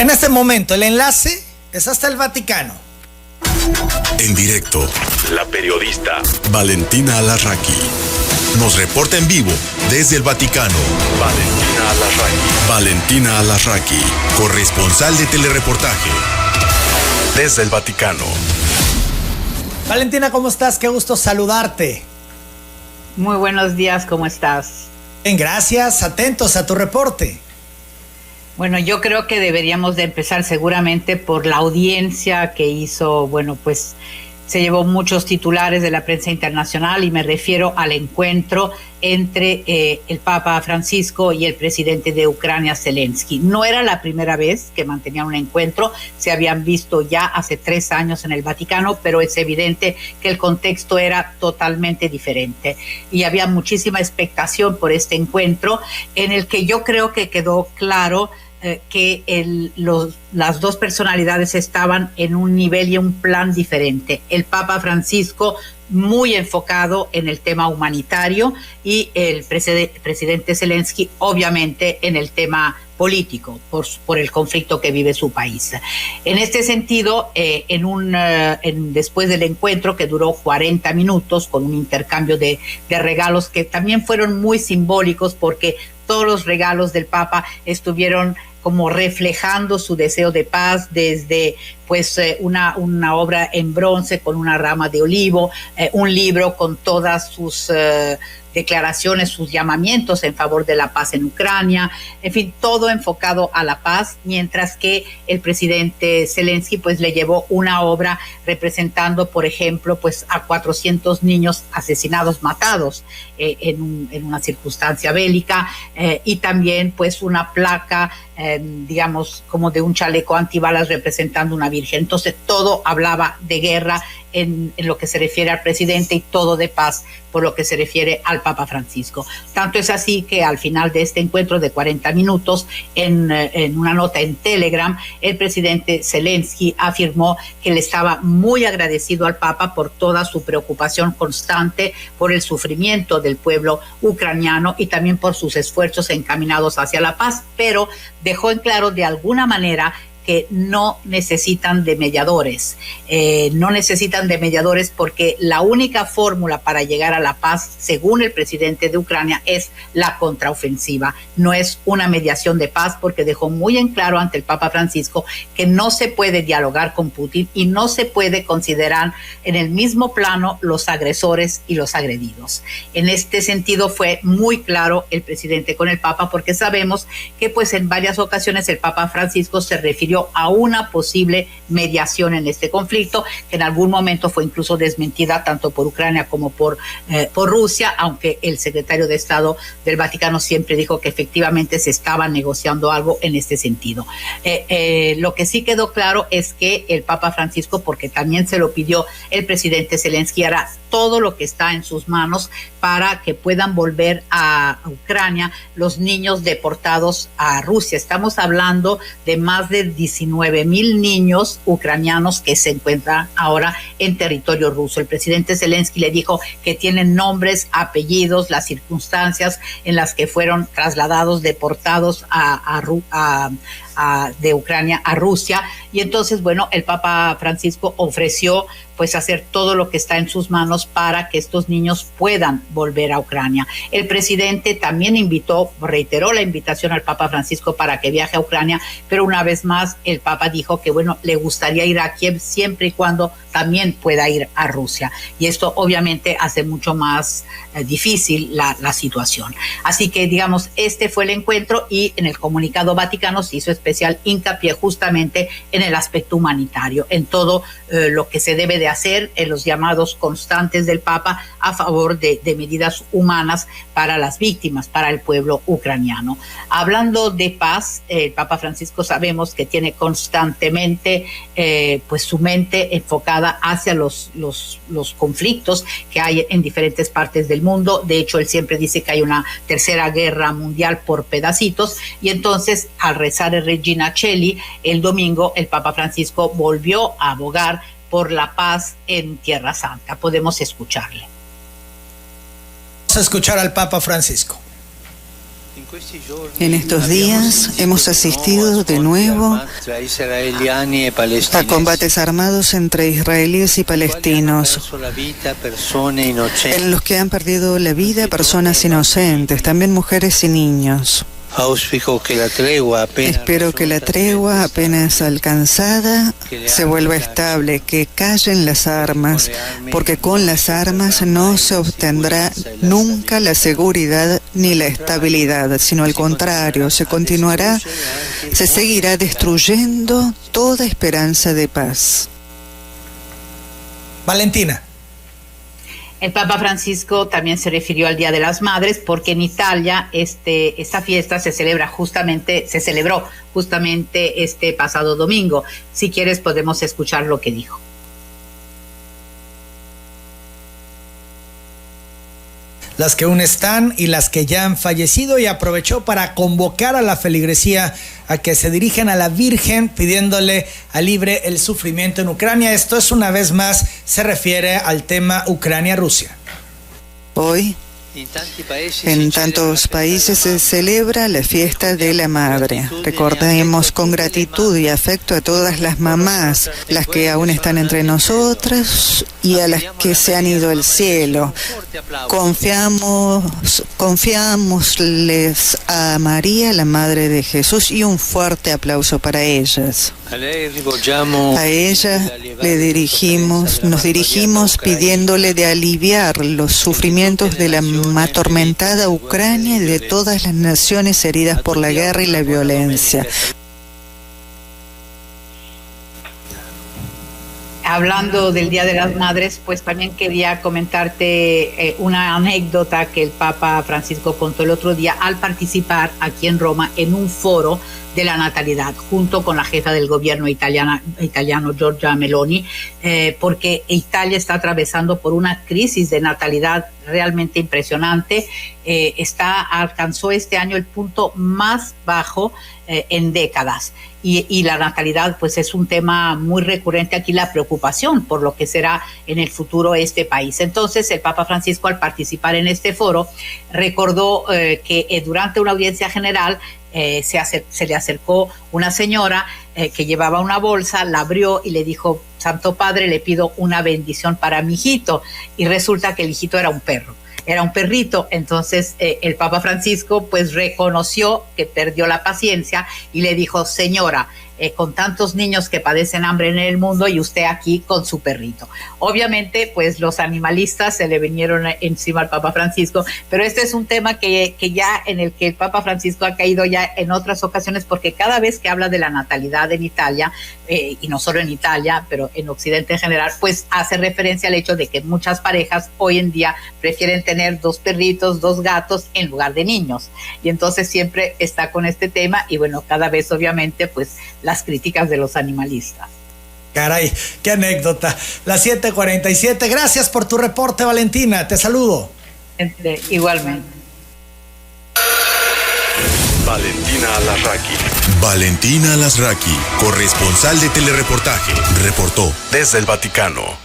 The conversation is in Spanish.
En este momento el enlace es hasta el Vaticano. En directo, la periodista Valentina Alarraqui nos reporta en vivo desde el Vaticano. Valentina Alarraqui, corresponsal de telereportaje desde el Vaticano. Valentina, ¿cómo estás? Qué gusto saludarte. Muy buenos días, ¿cómo estás? Bien, gracias. Atentos a tu reporte. Bueno, yo creo que deberíamos de empezar seguramente por la audiencia que hizo, pues se llevó muchos titulares de la prensa internacional y me refiero al encuentro entre el Papa Francisco y el presidente de Ucrania, Zelensky. No era la primera vez que mantenían un encuentro, se habían visto ya hace 3 años en el Vaticano, pero es evidente que el contexto era totalmente diferente y había muchísima expectación por este encuentro en el que yo creo que quedó claro que las dos personalidades estaban en un nivel y un plan diferente. El Papa Francisco muy enfocado en el tema humanitario y el presidente Zelensky obviamente en el tema político por el conflicto que vive su país. En este sentido, después del encuentro que duró 40 minutos con un intercambio de regalos que también fueron muy simbólicos porque todos los regalos del Papa estuvieron como reflejando su deseo de paz, desde una obra en bronce con una rama de olivo, un libro con todas sus declaraciones, sus llamamientos en favor de la paz en Ucrania, en fin, todo enfocado a la paz, mientras que el presidente Zelensky le llevó una obra representando, por ejemplo, a 400 niños asesinados, matados en una circunstancia bélica, y también una placa, digamos, como de un chaleco antibalas representando una virgen. Entonces todo hablaba de guerra en lo que se refiere al presidente y todo de paz por lo que se refiere al Papa Francisco. Tanto es así que al final de este encuentro de 40 minutos, en una nota en Telegram, el presidente Zelensky afirmó que le estaba muy agradecido al Papa por toda su preocupación constante por el sufrimiento del pueblo ucraniano y también por sus esfuerzos encaminados hacia la paz, pero dejó en claro de alguna manera que no necesitan de mediadores. No necesitan de mediadores porque la única fórmula para llegar a la paz, según el presidente de Ucrania, es la contraofensiva. No es una mediación de paz porque dejó muy en claro ante el Papa Francisco que no se puede dialogar con Putin y no se puede considerar en el mismo plano los agresores y los agredidos. En este sentido fue muy claro el presidente con el Papa porque sabemos que en varias ocasiones el Papa Francisco se refirió a una posible mediación en este conflicto, que en algún momento fue incluso desmentida tanto por Ucrania como por Rusia, aunque el secretario de Estado del Vaticano siempre dijo que efectivamente se estaba negociando algo en este sentido. Lo que sí quedó claro es que el Papa Francisco, porque también se lo pidió el presidente Zelensky, hará todo lo que está en sus manos para que puedan volver a Ucrania los niños deportados a Rusia. Estamos hablando de más de 19,000 niños ucranianos que se encuentran ahora en territorio ruso. El presidente Zelensky le dijo que tienen nombres, apellidos, las circunstancias en las que fueron trasladados, deportados de Ucrania a Rusia, y entonces el Papa Francisco ofreció hacer todo lo que está en sus manos para que estos niños puedan volver a Ucrania. El presidente también reiteró la invitación al Papa Francisco para que viaje a Ucrania, pero una vez más el Papa dijo que le gustaría ir a Kiev siempre y cuando también pueda ir a Rusia, y esto obviamente hace mucho más difícil la situación. Así que digamos, este fue el encuentro, y en el comunicado vaticano se hizo especial hincapié justamente en el aspecto humanitario, en todo lo que se debe de hacer, en los llamados constantes del Papa a favor de medidas humanas para las víctimas, para el pueblo ucraniano. Hablando de paz, el Papa Francisco sabemos que tiene constantemente su mente enfocada hacia los conflictos que hay en diferentes partes del mundo. De hecho, él siempre dice que hay una tercera guerra mundial por pedacitos, y entonces al rezar el Regina Coeli el domingo, el Papa Francisco volvió a abogar por la paz en Tierra Santa. Podemos escucharle. Vamos a escuchar al Papa Francisco. En estos días hemos asistido de nuevo a combates armados entre israelíes y palestinos, en los que han perdido la vida personas inocentes, también mujeres y niños. Espero que la tregua apenas alcanzada se vuelva estable, que callen las armas, porque con las armas no se obtendrá nunca la seguridad ni la estabilidad, sino al contrario, se seguirá destruyendo toda esperanza de paz. Valentina. El Papa Francisco también se refirió al Día de las Madres porque en Italia esta fiesta se celebró justamente este pasado domingo. Si quieres podemos escuchar lo que dijo. Las que aún están y las que ya han fallecido, y aprovechó para convocar a la feligresía a que se dirijan a la Virgen pidiéndole alibre el sufrimiento en Ucrania. Esto es, una vez más, se refiere al tema Ucrania-Rusia. Hoy, en tantos países se celebra la fiesta de la madre. Recordemos con gratitud y afecto a todas las mamás, las que aún están entre nosotras y a las que se han ido al cielo. Confiámosles a María, la Madre de Jesús, y un fuerte aplauso para ellas. A ella nos dirigimos pidiéndole de aliviar los sufrimientos de la atormentada Ucrania y de todas las naciones heridas por la guerra y la violencia. Hablando del Día de las Madres, pues también quería comentarte una anécdota que el Papa Francisco contó el otro día al participar aquí en Roma en un foro de la natalidad, junto con la jefa del gobierno italiano Giorgia Meloni, porque Italia está atravesando por una crisis de natalidad realmente impresionante. Alcanzó este año el punto más bajo en décadas. Y la natalidad pues es un tema muy recurrente aquí, la preocupación por lo que será en el futuro este país. Entonces el Papa Francisco, al participar en este foro, recordó que durante una audiencia general se le acercó una señora que llevaba una bolsa, la abrió y le dijo: Santo Padre, le pido una bendición para mi hijito. Y resulta que el hijito era un perro. Era un perrito. Entonces el Papa Francisco pues reconoció que perdió la paciencia y le dijo: señora, con tantos niños que padecen hambre en el mundo y usted aquí con su perrito. Obviamente pues los animalistas se le vinieron encima al Papa Francisco, pero este es un tema que ya en el que el Papa Francisco ha caído ya en otras ocasiones, porque cada vez que habla de la natalidad en Italia, y no solo en Italia, pero en Occidente en general, pues hace referencia al hecho de que muchas parejas hoy en día prefieren tener 2 perritos, 2 gatos en lugar de niños. Y entonces siempre está con este tema y bueno, cada vez obviamente pues las críticas de los animalistas. Caray, qué anécdota. Las 7:47. Gracias por tu reporte, Valentina. Te saludo. Igualmente. Valentina Alarraqui. Valentina Alarraqui, corresponsal de Telereportaje, reportó desde el Vaticano.